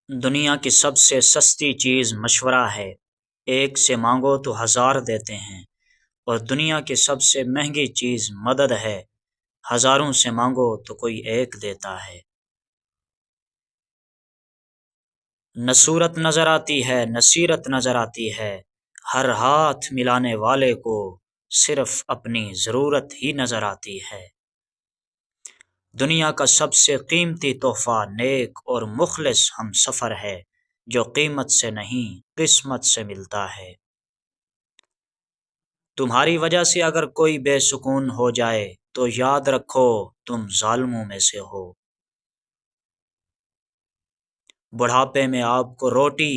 دنیا کی سب سے سستی چیز مشورہ ہے۔ ایک سے مانگو تو 1000 دیتے ہیں، اور دنیا کی سب سے مہنگی چیز مدد ہے۔ ہزاروں سے مانگو تو کوئی ایک دیتا ہے۔ نہ صورت نظر آتی ہے نہ سیرت نظر آتی ہے، ہر ہاتھ ملانے والے کو صرف اپنی ضرورت ہی نظر آتی ہے۔ دنیا کا سب سے قیمتی تحفہ نیک اور مخلص ہم سفر ہے، جو قیمت سے نہیں قسمت سے ملتا ہے۔ تمہاری وجہ سے اگر کوئی بے سکون ہو جائے تو یاد رکھو تم ظالموں میں سے ہو۔ بڑھاپے میں آپ کو روٹی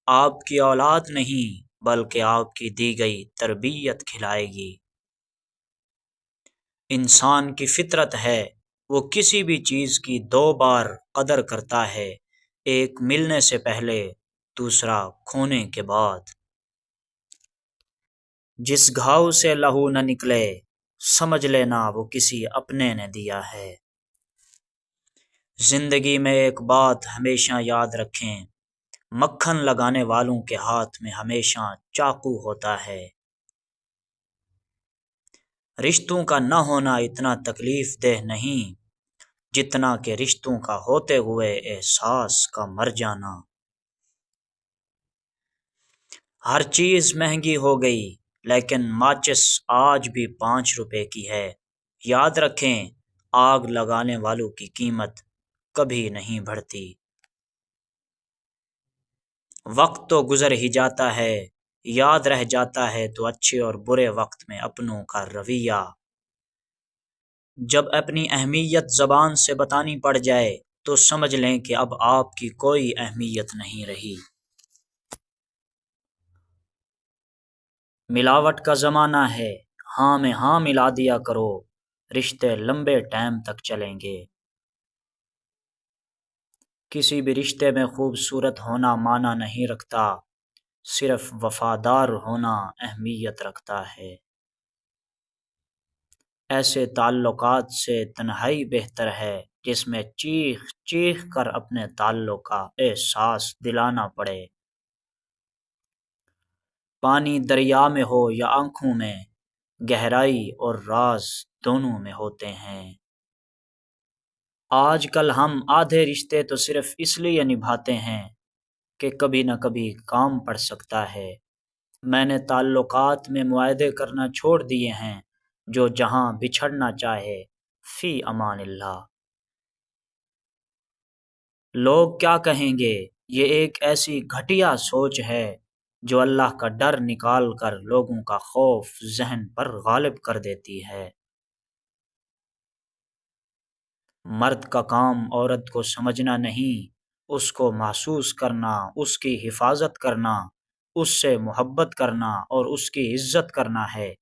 آپ کی اولاد نہیں بلکہ آپ کی دی گئی تربیت کھلائے گی۔ انسان کی فطرت ہے وہ کسی بھی چیز کی 2 بار قدر کرتا ہے، ایک ملنے سے پہلے، دوسرا کھونے کے بعد۔ جس گھاؤ سے لہو نہ نکلے سمجھ لینا وہ کسی اپنے نے دیا ہے۔ زندگی میں ایک بات ہمیشہ یاد رکھیں، مکھن لگانے والوں کے ہاتھ میں ہمیشہ چاقو ہوتا ہے۔ رشتوں کا نہ ہونا اتنا تکلیف دہ نہیں جتنا کہ رشتوں کا ہوتے ہوئے احساس کا مر جانا۔ ہر چیز مہنگی ہو گئی لیکن ماچس آج بھی 5 روپے کی ہے۔ یاد رکھیں آگ لگانے والوں کی قیمت کبھی نہیں بڑھتی۔ وقت تو گزر ہی جاتا ہے، یاد رہ جاتا ہے تو اچھے اور برے وقت میں اپنوں کا رویہ۔ جب اپنی اہمیت زبان سے بتانی پڑ جائے تو سمجھ لیں کہ اب آپ کی کوئی اہمیت نہیں رہی۔ ملاوٹ کا زمانہ ہے، ہاں میں ہاں ملا دیا کرو، رشتے لمبے ٹائم تک چلیں گے۔ کسی بھی رشتے میں خوبصورت ہونا معنی نہیں رکھتا، صرف وفادار ہونا اہمیت رکھتا ہے۔ ایسے تعلقات سے تنہائی بہتر ہے جس میں چیخ چیخ کر اپنے تعلق کا احساس دلانا پڑے۔ پانی دریا میں ہو یا آنکھوں میں، گہرائی اور راز دونوں میں ہوتے ہیں۔ آج کل ہم آدھے رشتے تو صرف اس لیے نبھاتے ہیں کہ کبھی نہ کبھی کام پڑ سکتا ہے۔ میں نے تعلقات میں معاہدے کرنا چھوڑ دیے ہیں، جو جہاں بچھڑنا چاہے فی امان اللہ۔ لوگ کیا کہیں گے، یہ ایک ایسی گھٹیا سوچ ہے جو اللہ کا ڈر نکال کر لوگوں کا خوف ذہن پر غالب کر دیتی ہے۔ مرد کا کام عورت کو سمجھنا نہیں، اس کو محسوس کرنا، اس کی حفاظت کرنا، اس سے محبت کرنا اور اس کی عزت کرنا ہے۔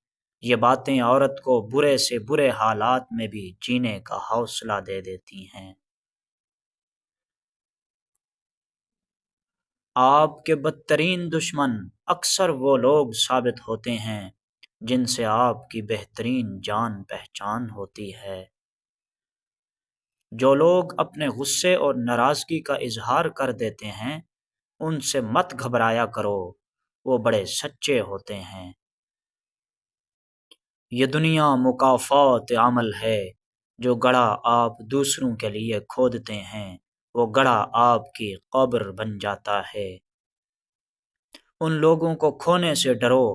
یہ باتیں عورت کو برے سے برے حالات میں بھی جینے کا حوصلہ دے دیتی ہیں۔ آپ کے بدترین دشمن اکثر وہ لوگ ثابت ہوتے ہیں جن سے آپ کی بہترین جان پہچان ہوتی ہے۔ جو لوگ اپنے غصے اور ناراضگی کا اظہار کر دیتے ہیں ان سے مت گھبرایا کرو، وہ بڑے سچے ہوتے ہیں۔ یہ دنیا مکافات عمل ہے، جو گڑھا آپ دوسروں کے لیے کھودتے ہیں وہ گڑھا آپ کی قبر بن جاتا ہے۔ ان لوگوں کو کھونے سے ڈرو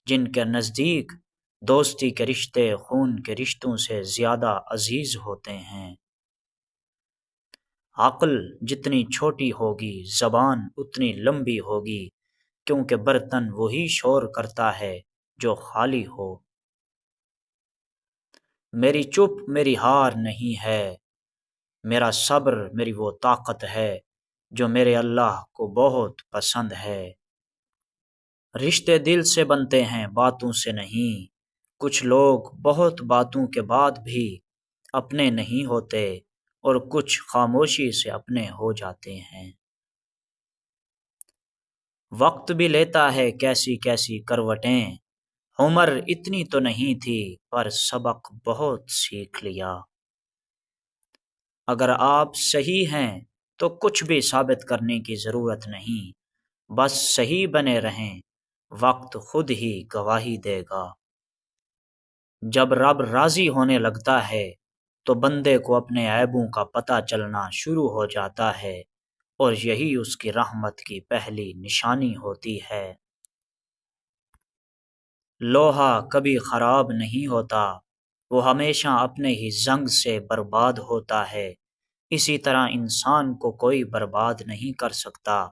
جن کے نزدیک دوستی کے رشتے خون کے رشتوں سے زیادہ عزیز ہوتے ہیں۔ عقل جتنی چھوٹی ہوگی زبان اتنی لمبی ہوگی، کیونکہ برتن وہی شور کرتا ہے جو خالی ہو۔ میری چپ میری ہار نہیں ہے، میرا صبر میری وہ طاقت ہے جو میرے اللہ کو بہت پسند ہے۔ رشتے دل سے بنتے ہیں باتوں سے نہیں، کچھ لوگ بہت باتوں کے بعد بھی اپنے نہیں ہوتے اور کچھ خاموشی سے اپنے ہو جاتے ہیں۔ وقت بھی لیتا ہے کیسی کیسی کروٹیں، عمر اتنی تو نہیں تھی پر سبق بہت سیکھ لیا۔ اگر آپ صحیح ہیں تو کچھ بھی ثابت کرنے کی ضرورت نہیں، بس صحیح بنے رہیں، وقت خود ہی گواہی دے گا۔ جب رب راضی ہونے لگتا ہے تو بندے کو اپنے عیبوں کا پتہ چلنا شروع ہو جاتا ہے، اور یہی اس کی رحمت کی پہلی نشانی ہوتی ہے۔ لوہا کبھی خراب نہیں ہوتا، وہ ہمیشہ اپنے ہی زنگ سے برباد ہوتا ہے۔ اسی طرح انسان کو کوئی برباد نہیں کر سکتا،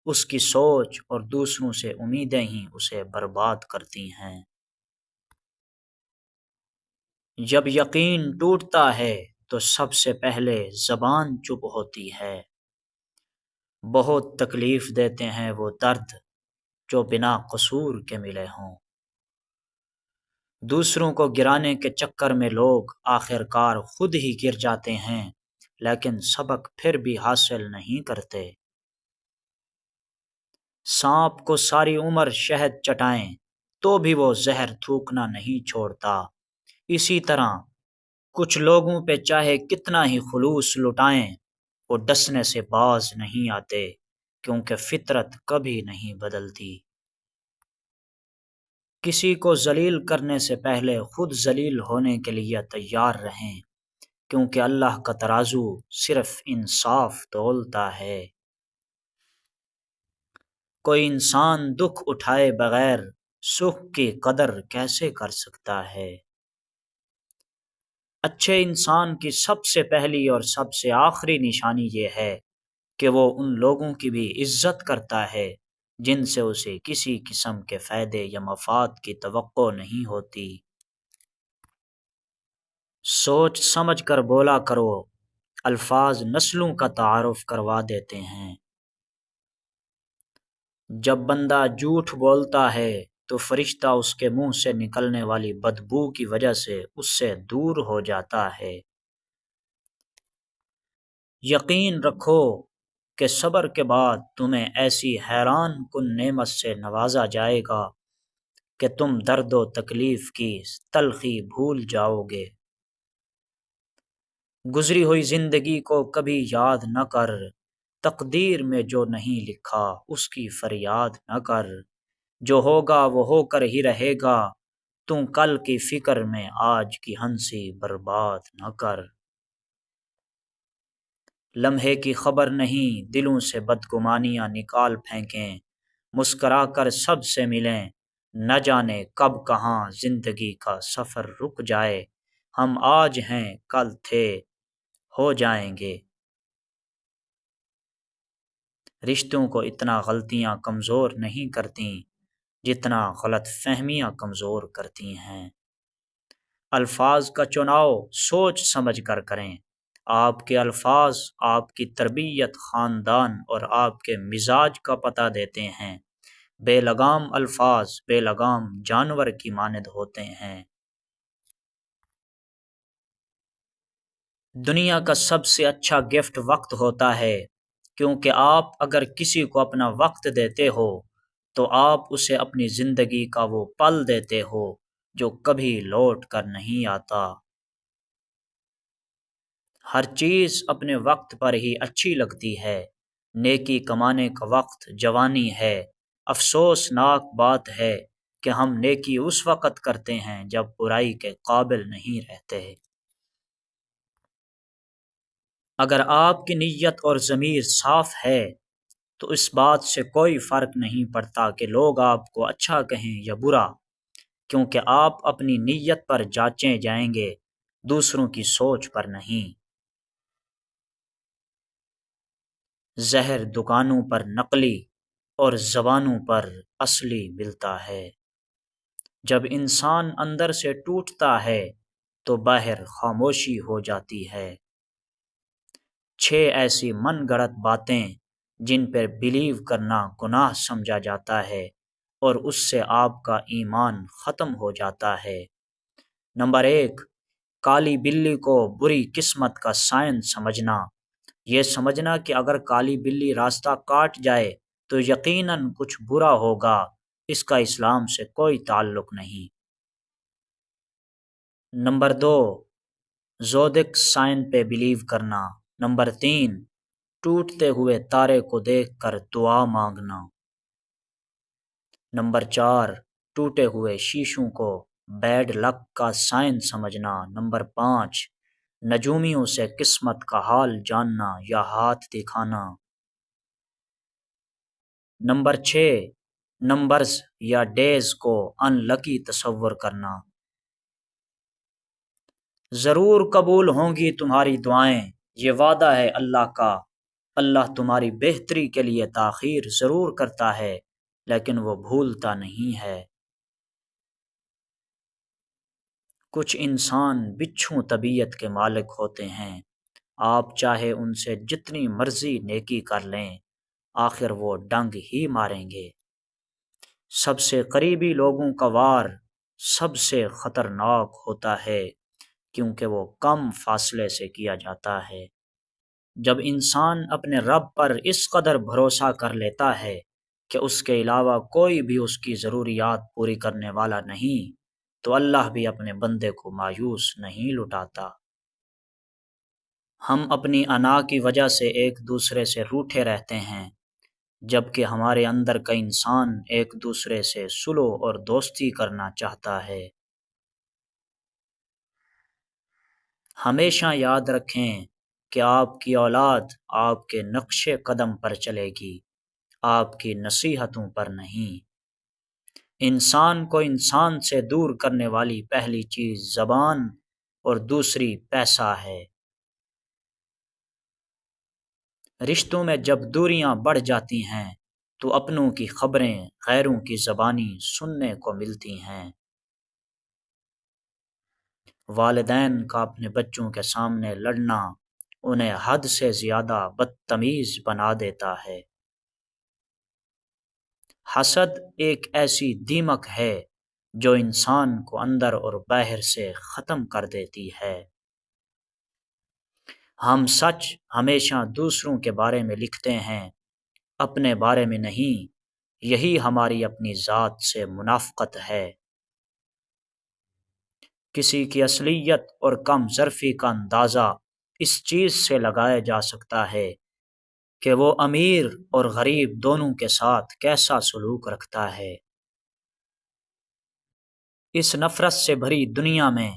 اس کی سوچ اور دوسروں سے امیدیں ہی اسے برباد کرتی ہیں۔ جب یقین ٹوٹتا ہے تو سب سے پہلے زبان چپ ہوتی ہے۔ بہت تکلیف دیتے ہیں وہ درد جو بنا قصور کے ملے ہوں۔ دوسروں کو گرانے کے چکر میں لوگ آخر کار خود ہی گر جاتے ہیں، لیکن سبق پھر بھی حاصل نہیں کرتے۔ سانپ کو ساری عمر شہد چٹائیں تو بھی وہ زہر تھوکنا نہیں چھوڑتا۔ اسی طرح کچھ لوگوں پہ چاہے کتنا ہی خلوص لٹائیں، وہ ڈسنے سے باز نہیں آتے، کیونکہ فطرت کبھی نہیں بدلتی۔ کسی کو ذلیل کرنے سے پہلے خود ذلیل ہونے کے لیے تیار رہیں، کیونکہ اللہ کا ترازو صرف انصاف تولتا ہے۔ کوئی انسان دکھ اٹھائے بغیر سکھ کی قدر کیسے کر سکتا ہے؟ اچھے انسان کی سب سے پہلی اور سب سے آخری نشانی یہ ہے کہ وہ ان لوگوں کی بھی عزت کرتا ہے جن سے اسے کسی قسم کے فائدے یا مفاد کی توقع نہیں ہوتی۔ سوچ سمجھ کر بولا کرو، الفاظ نسلوں کا تعارف کروا دیتے ہیں۔ جب بندہ جھوٹ بولتا ہے تو فرشتہ اس کے منہ سے نکلنے والی بدبو کی وجہ سے اس سے دور ہو جاتا ہے۔ یقین رکھو کہ صبر کے بعد تمہیں ایسی حیران کن نعمت سے نوازا جائے گا کہ تم درد و تکلیف کی تلخی بھول جاؤ گے۔ گزری ہوئی زندگی کو کبھی یاد نہ کر، تقدیر میں جو نہیں لکھا اس کی فریاد نہ کر، جو ہوگا وہ ہو کر ہی رہے گا، تم کل کی فکر میں آج کی ہنسی برباد نہ کر۔ لمحے کی خبر نہیں، دلوں سے بدگمانیاں نکال پھینکیں، مسکرا کر سب سے ملیں، نہ جانے کب کہاں زندگی کا سفر رک جائے، ہم آج ہیں کل تھے ہو جائیں گے۔ رشتوں کو اتنا غلطیاں کمزور نہیں کرتیں جتنا غلط فہمیاں کمزور کرتی ہیں۔ الفاظ کا چناؤ سوچ سمجھ کر کریں، آپ کے الفاظ آپ کی تربیت، خاندان اور آپ کے مزاج کا پتہ دیتے ہیں۔ بے لگام الفاظ بے لگام جانور کی مانند ہوتے ہیں۔ دنیا کا سب سے اچھا گفٹ وقت ہوتا ہے، کیونکہ آپ اگر کسی کو اپنا وقت دیتے ہو تو آپ اسے اپنی زندگی کا وہ پل دیتے ہو جو کبھی لوٹ کر نہیں آتا۔ ہر چیز اپنے وقت پر ہی اچھی لگتی ہے۔ نیکی کمانے کا وقت جوانی ہے۔ افسوسناک بات ہے کہ ہم نیکی اس وقت کرتے ہیں جب برائی کے قابل نہیں رہتے۔ اگر آپ کی نیت اور ضمیر صاف ہے تو اس بات سے کوئی فرق نہیں پڑتا کہ لوگ آپ کو اچھا کہیں یا برا، کیونکہ آپ اپنی نیت پر جانچے جائیں گے، دوسروں کی سوچ پر نہیں۔ زہر دکانوں پر نقلی اور زبانوں پر اصلی ملتا ہے۔ جب انسان اندر سے ٹوٹتا ہے تو باہر خاموشی ہو جاتی ہے۔ 6 ایسی من گڑت باتیں جن پر بلیو کرنا گناہ سمجھا جاتا ہے اور اس سے آپ کا ایمان ختم ہو جاتا ہے۔ نمبر 1، کالی بلی کو بری قسمت کا سائن سمجھنا۔ یہ سمجھنا کہ اگر کالی بلی راستہ کاٹ جائے تو یقیناً کچھ برا ہوگا، اس کا اسلام سے کوئی تعلق نہیں۔ نمبر 2، زودک سائن پہ بلیو کرنا۔ نمبر 3، ٹوٹتے ہوئے تارے کو دیکھ کر دعا مانگنا۔ نمبر 4، ٹوٹے ہوئے شیشوں کو بیڈ لک کا سائن سمجھنا۔ نمبر 5، نجومیوں سے قسمت کا حال جاننا یا ہاتھ دکھانا۔ نمبر 6، نمبرز یا ڈیز کو ان لکی تصور کرنا۔ ضرور قبول ہوں گی تمہاری دعائیں، یہ وعدہ ہے اللہ کا۔ اللہ تمہاری بہتری کے لیے تاخیر ضرور کرتا ہے، لیکن وہ بھولتا نہیں ہے۔ کچھ انسان بچھو طبیعت کے مالک ہوتے ہیں، آپ چاہے ان سے جتنی مرضی نیکی کر لیں، آخر وہ ڈنگ ہی ماریں گے۔ سب سے قریبی لوگوں کا وار سب سے خطرناک ہوتا ہے، کیونکہ وہ کم فاصلے سے کیا جاتا ہے۔ جب انسان اپنے رب پر اس قدر بھروسہ کر لیتا ہے کہ اس کے علاوہ کوئی بھی اس کی ضروریات پوری کرنے والا نہیں، تو اللہ بھی اپنے بندے کو مایوس نہیں لٹاتا۔ ہم اپنی انا کی وجہ سے ایک دوسرے سے روٹھے رہتے ہیں، جبکہ ہمارے اندر کا انسان ایک دوسرے سے صلح اور دوستی کرنا چاہتا ہے۔ ہمیشہ یاد رکھیں کہ آپ کی اولاد آپ کے نقش قدم پر چلے گی، آپ کی نصیحتوں پر نہیں۔ انسان کو انسان سے دور کرنے والی پہلی چیز زبان اور دوسری پیسہ ہے۔ رشتوں میں جب دوریاں بڑھ جاتی ہیں تو اپنوں کی خبریں غیروں کی زبانی سننے کو ملتی ہیں۔ والدین کا اپنے بچوں کے سامنے لڑنا انہیں حد سے زیادہ بدتمیز بنا دیتا ہے۔ حسد ایک ایسی دیمک ہے جو انسان کو اندر اور باہر سے ختم کر دیتی ہے۔ ہم سچ ہمیشہ دوسروں کے بارے میں لکھتے ہیں، اپنے بارے میں نہیں، یہی ہماری اپنی ذات سے منافقت ہے۔ کسی کی اصلیت اور کم ظرفی کا اندازہ اس چیز سے لگایا جا سکتا ہے کہ وہ امیر اور غریب دونوں کے ساتھ کیسا سلوک رکھتا ہے۔ اس نفرت سے بھری دنیا میں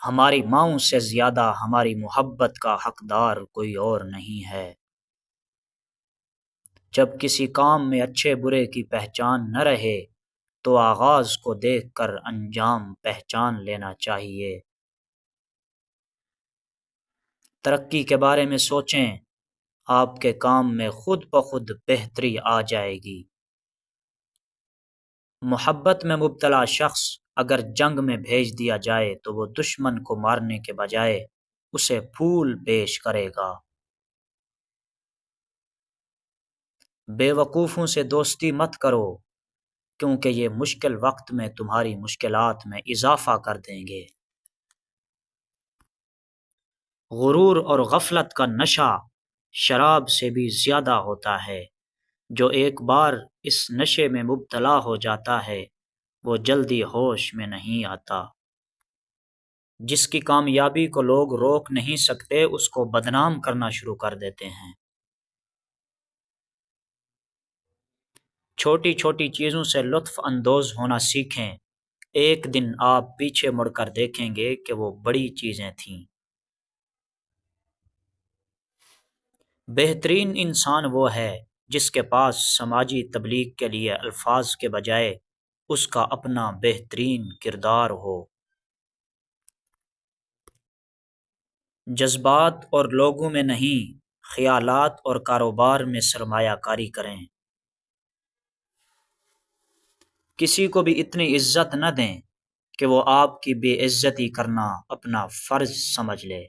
ہماری ماؤں سے زیادہ ہماری محبت کا حقدار کوئی اور نہیں ہے۔ جب کسی کام میں اچھے برے کی پہچان نہ رہے تو آغاز کو دیکھ کر انجام پہچان لینا چاہیے۔ ترقی کے بارے میں سوچیں، آپ کے کام میں خود بخود بہتری آ جائے گی۔ محبت میں مبتلا شخص اگر جنگ میں بھیج دیا جائے تو وہ دشمن کو مارنے کے بجائے اسے پھول پیش کرے گا۔ بے وقوفوں سے دوستی مت کرو، کیونکہ یہ مشکل وقت میں تمہاری مشکلات میں اضافہ کر دیں گے۔ غرور اور غفلت کا نشہ شراب سے بھی زیادہ ہوتا ہے۔ جو ایک بار اس نشے میں مبتلا ہو جاتا ہے وہ جلدی ہوش میں نہیں آتا۔ جس کی کامیابی کو لوگ روک نہیں سکتے اس کو بدنام کرنا شروع کر دیتے ہیں۔ چھوٹی چھوٹی چیزوں سے لطف اندوز ہونا سیکھیں، ایک دن آپ پیچھے مڑ کر دیکھیں گے کہ وہ بڑی چیزیں تھیں۔ بہترین انسان وہ ہے جس کے پاس سماجی تبلیغ کے لیے الفاظ کے بجائے اس کا اپنا بہترین کردار ہو۔ جذبات اور لوگوں میں نہیں، خیالات اور کاروبار میں سرمایہ کاری کریں۔ کسی کو بھی اتنی عزت نہ دیں کہ وہ آپ کی بے عزتی کرنا اپنا فرض سمجھ لے۔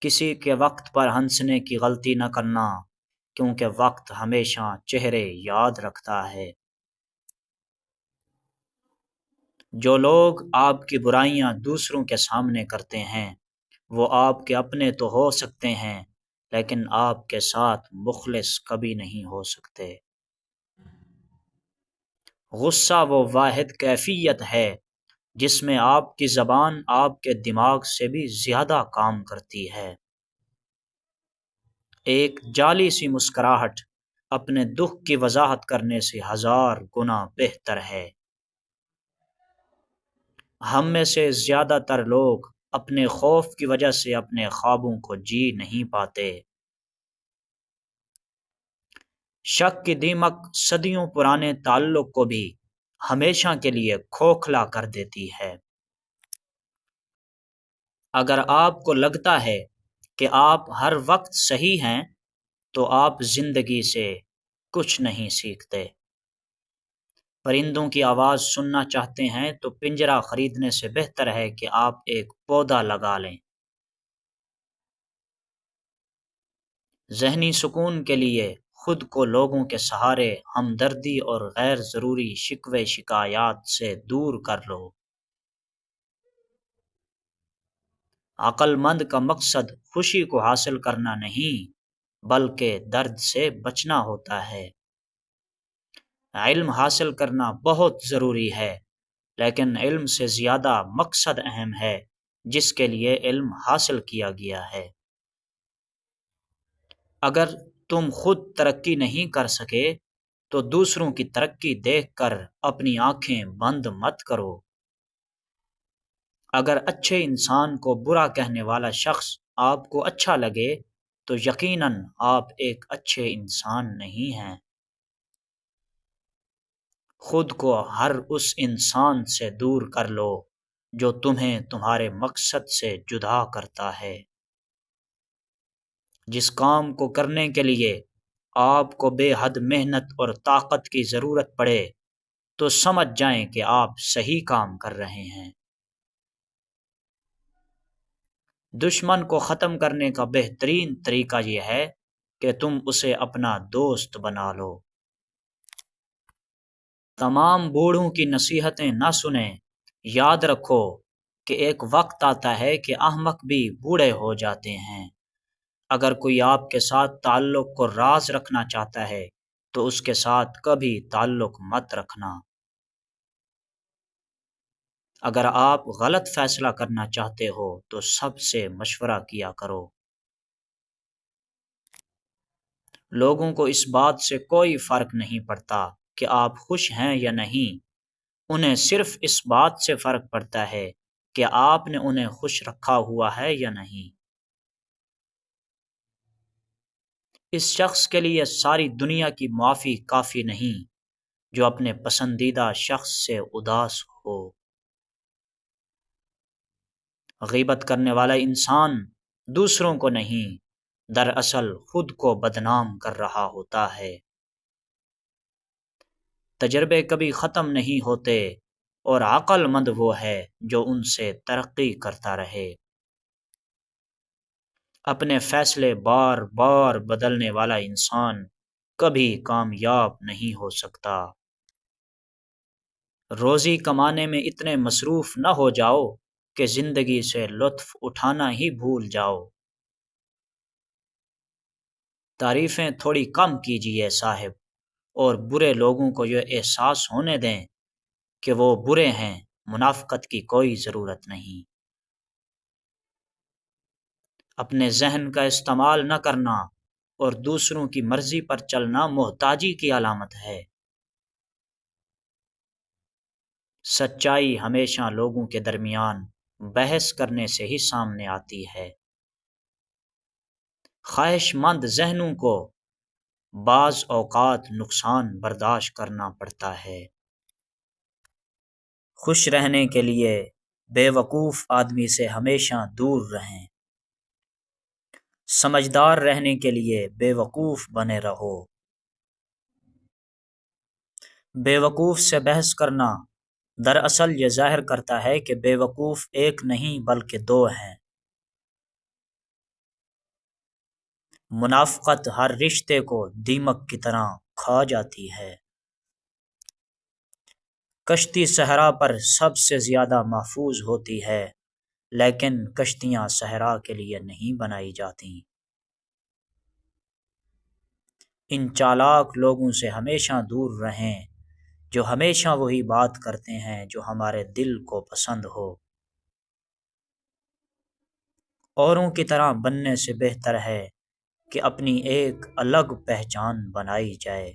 کسی کے وقت پر ہنسنے کی غلطی نہ کرنا، کیونکہ وقت ہمیشہ چہرے یاد رکھتا ہے۔ جو لوگ آپ کی برائیاں دوسروں کے سامنے کرتے ہیں وہ آپ کے اپنے تو ہو سکتے ہیں، لیکن آپ کے ساتھ مخلص کبھی نہیں ہو سکتے۔ غصہ وہ واحد کیفیت ہے جس میں آپ کی زبان آپ کے دماغ سے بھی زیادہ کام کرتی ہے۔ ایک جعلی سی مسکراہٹ اپنے دکھ کی وضاحت کرنے سے 1000 گنا بہتر ہے۔ ہم میں سے زیادہ تر لوگ اپنے خوف کی وجہ سے اپنے خوابوں کو جی نہیں پاتے۔ شک کی دیمک صدیوں پرانے تعلق کو بھی ہمیشہ کے لیے کھوکھلا کر دیتی ہے۔ اگر آپ کو لگتا ہے کہ آپ ہر وقت صحیح ہیں تو آپ زندگی سے کچھ نہیں سیکھتے۔ پرندوں کی آواز سننا چاہتے ہیں تو پنجرہ خریدنے سے بہتر ہے کہ آپ ایک پودا لگا لیں۔ ذہنی سکون کے لیے خود کو لوگوں کے سہارے ہمدردی اور غیر ضروری شکوے شکایات سے دور کر لو۔ عقل مند کا مقصد خوشی کو حاصل کرنا نہیں بلکہ درد سے بچنا ہوتا ہے۔ علم حاصل کرنا بہت ضروری ہے، لیکن علم سے زیادہ مقصد اہم ہے جس کے لیے علم حاصل کیا گیا ہے۔ اگر تم خود ترقی نہیں کر سکے تو دوسروں کی ترقی دیکھ کر اپنی آنکھیں بند مت کرو۔ اگر اچھے انسان کو برا کہنے والا شخص آپ کو اچھا لگے تو یقیناً آپ ایک اچھے انسان نہیں ہیں۔ خود کو ہر اس انسان سے دور کر لو جو تمہیں تمہارے مقصد سے جدا کرتا ہے۔ جس کام کو کرنے کے لیے آپ کو بے حد محنت اور طاقت کی ضرورت پڑے تو سمجھ جائیں کہ آپ صحیح کام کر رہے ہیں۔ دشمن کو ختم کرنے کا بہترین طریقہ یہ ہے کہ تم اسے اپنا دوست بنا لو۔ تمام بوڑھوں کی نصیحتیں نہ سنیں۔ یاد رکھو کہ ایک وقت آتا ہے کہ احمق بھی بوڑھے ہو جاتے ہیں۔ اگر کوئی آپ کے ساتھ تعلق کو راز رکھنا چاہتا ہے تو اس کے ساتھ کبھی تعلق مت رکھنا۔ اگر آپ غلط فیصلہ کرنا چاہتے ہو تو سب سے مشورہ کیا کرو۔ لوگوں کو اس بات سے کوئی فرق نہیں پڑتا کہ آپ خوش ہیں یا نہیں، انہیں صرف اس بات سے فرق پڑتا ہے کہ آپ نے انہیں خوش رکھا ہوا ہے یا نہیں۔ اس شخص کے لیے ساری دنیا کی معافی کافی نہیں جو اپنے پسندیدہ شخص سے اداس ہو۔ غیبت کرنے والا انسان دوسروں کو نہیں، دراصل خود کو بدنام کر رہا ہوتا ہے۔ تجربے کبھی ختم نہیں ہوتے اور عقل مند وہ ہے جو ان سے ترقی کرتا رہے۔ اپنے فیصلے بار بار بدلنے والا انسان کبھی کامیاب نہیں ہو سکتا۔ روزی کمانے میں اتنے مصروف نہ ہو جاؤ کہ زندگی سے لطف اٹھانا ہی بھول جاؤ۔ تعریفیں تھوڑی کم کیجیے صاحب، اور برے لوگوں کو یہ احساس ہونے دیں کہ وہ برے ہیں۔ منافقت کی کوئی ضرورت نہیں۔ اپنے ذہن کا استعمال نہ کرنا اور دوسروں کی مرضی پر چلنا محتاجی کی علامت ہے۔ سچائی ہمیشہ لوگوں کے درمیان بحث کرنے سے ہی سامنے آتی ہے۔ خواہش مند ذہنوں کو بعض اوقات نقصان برداشت کرنا پڑتا ہے۔ خوش رہنے کے لیے بے وقوف آدمی سے ہمیشہ دور رہیں۔ سمجھدار رہنے کے لیے بے وقوف بنے رہو۔ بے وقوف سے بحث کرنا دراصل یہ ظاہر کرتا ہے کہ بے وقوف ایک نہیں بلکہ دو ہیں۔ منافقت ہر رشتے کو دیمک کی طرح کھا جاتی ہے۔ کشتی صحرا پر سب سے زیادہ محفوظ ہوتی ہے، لیکن کشتیاں صحرا کے لیے نہیں بنائی جاتیں۔ ان چالاک لوگوں سے ہمیشہ دور رہیں جو ہمیشہ وہی بات کرتے ہیں جو ہمارے دل کو پسند ہو۔ اوروں کی طرح بننے سے بہتر ہے کہ اپنی ایک الگ پہچان بنائی جائے۔